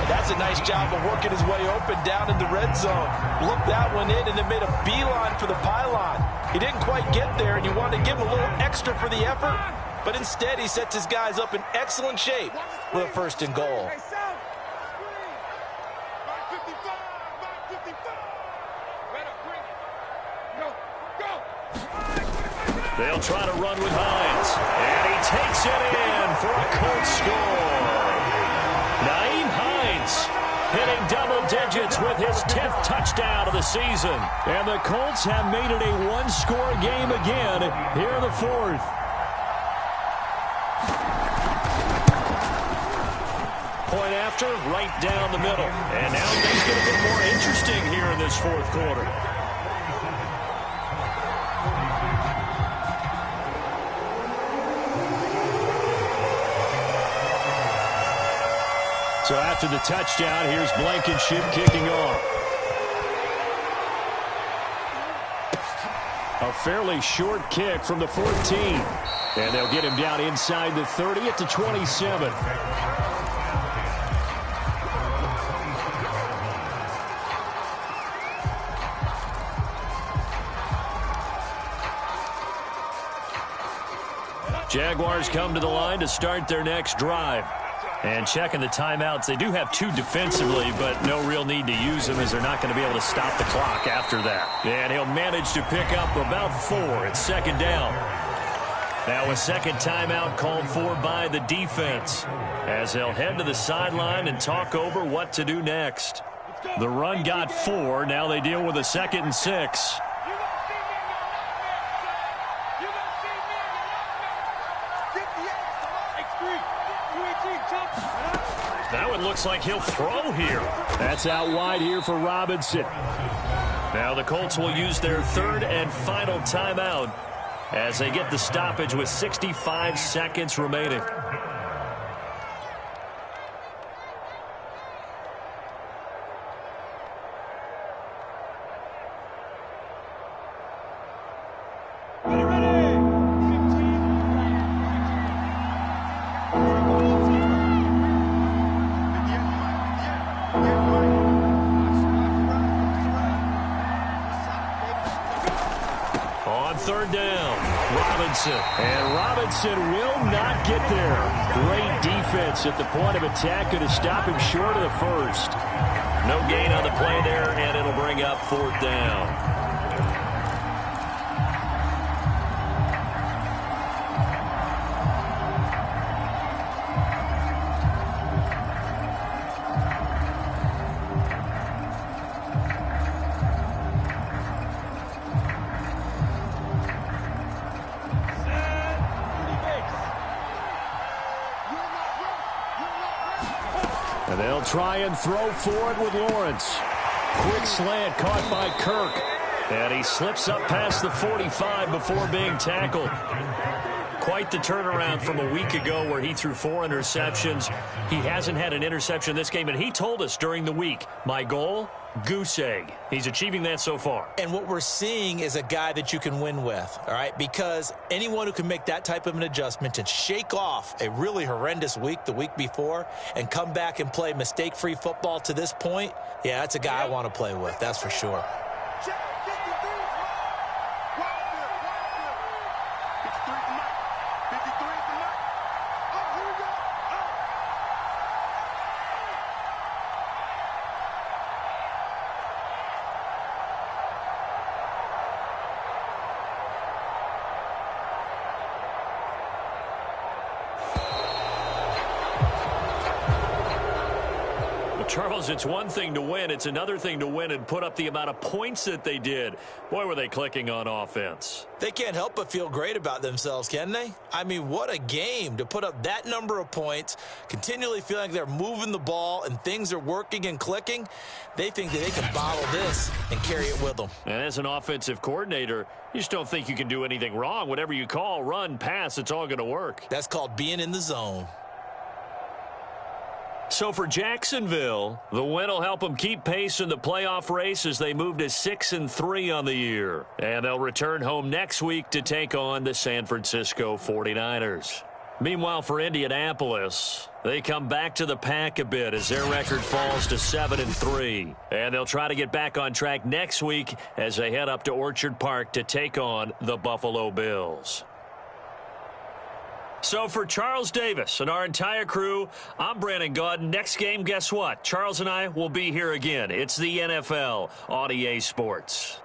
That's a nice job of working his way open down in the red zone. Looked that one in and then made a beeline for the pylon. He didn't quite get there, and you want to give him a little extra for the effort. But instead, he sets his guys up in excellent shape with a 1st and goal. They'll try to run with Hines. And he takes it in for a Colts score. Nyheim Hines hitting double digits with his 10th touchdown of the season. And the Colts have made it a 1-score game again here in the 4th. Point after, right down the middle. And now things get a bit more interesting here in this 4th quarter. So after the touchdown, here's Blankenship kicking off. A fairly short kick from the 14. And they'll get him down inside the 30 at the 27. Jaguars come to the line to start their next drive. And checking the timeouts, they do have 2 defensively, but no real need to use them as they're not going to be able to stop the clock after that. And he'll manage to pick up about 4. It's 2nd down. Now a 2nd timeout called for by the defense as they'll head to the sideline and talk over what to do next. The run got 4. Now they deal with a 2nd and 6. That one looks like he'll throw here. That's out wide here for Robinson. Now the Colts will use their 3rd and final timeout as they get the stoppage with 65 seconds remaining. On third down, Robinson. And Robinson will not get there. Great defense at the point of attack. Going to stop him short of the first. No gain on the play there, and it'll bring up fourth down. And they'll try and throw for it with Lawrence. Quick slant caught by Kirk. And he slips up past the 45 before being tackled. Quite the turnaround from a week ago where he threw 4 interceptions. He hasn't had an interception this game, and he told us during the week, my goal, goose egg. He's achieving that so far. And what we're seeing is a guy that you can win with, all right? Because anyone who can make that type of an adjustment and shake off a really horrendous week the week before and come back and play mistake-free football to this point, yeah, that's a guy I want to play with, that's for sure. Charles, it's one thing to win. It's another thing to win and put up the amount of points that they did. Boy, were they clicking on offense. They can't help but feel great about themselves, can they? I mean, what a game to put up that number of points, continually feeling like they're moving the ball and things are working and clicking. They think that they can bottle this and carry it with them. And as an offensive coordinator, you just don't think you can do anything wrong. Whatever you call, run, pass, it's all going to work. That's called being in the zone. So for Jacksonville, the win will help them keep pace in the playoff race as they move to 6-3 on the year. And they'll return home next week to take on the San Francisco 49ers. Meanwhile, for Indianapolis, they come back to the pack a bit as their record falls to 7-3. And they'll try to get back on track next week as they head up to Orchard Park to take on the Buffalo Bills. So for Charles Davis and our entire crew, I'm Brandon Gaudin. Next game, guess what? Charles and I will be here again. It's the NFL on EA Sports.